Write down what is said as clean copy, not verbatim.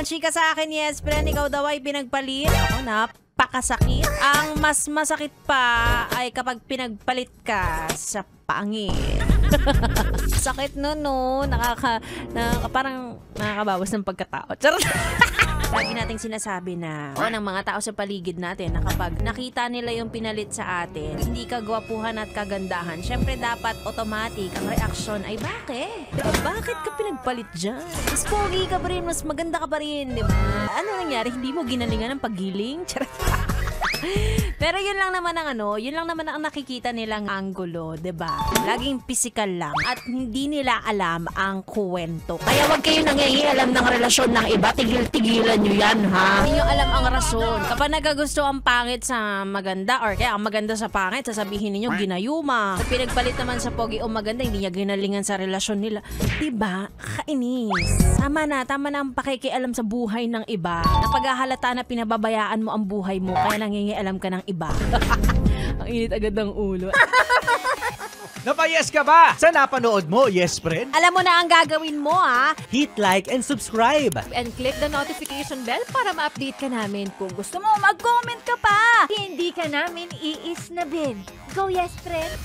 Ang chika sa akin, yes, friend, ikaw daw ay pinagpalit. Ako, napakasakit. Ang mas masakit pa ay kapag pinagpalit ka sa pangit. Sakit no. Parang nakakabawas ng pagkatao. Charot. Lagi nating sinasabi na ng mga tao sa paligid natin na kapag nakita nila yung pinalit sa atin, hindi kagwapuhan at kagandahan, syempre dapat automatic ang reaction ay bakit? Diba? Bakit ka pinagpalit dyan? Mas pogi ka pa rin, mas maganda ka pa rin, diba? Ano nangyari? Hindi mo ginalingan ng paggiling? Pero yun lang naman ang nakikita nilang anggulo, 'di ba? Laging physical lang at hindi nila alam ang kwento. Kaya wag kayo nangingialam ng relasyon ng iba, tigil-tigilan niyo 'yan, ha? Hindi niyo alam ang rason. Kapag nagagusto ang pangit sa maganda or kaya ang maganda sa pangit, sasabihin niyo ginayuma. Kung pinagpalit naman sa pogi o maganda, hindi niya ginalingan sa relasyon nila. 'Di ba? Kainis. Tama na ang pakikialam sa buhay ng iba. Napaghahalata na pinababayaan mo ang buhay mo, kaya nangingialam ka ng iba. Ang init agad ng ulo. Napayes ka ba sa napanood mo, yes friend? Alam mo na ang gagawin mo, ha? Hit like and subscribe. And click the notification bell para ma-update ka namin. Kung gusto mo, mag-comment ka pa. Hindi ka namin iisnabin. Go, yes, friend!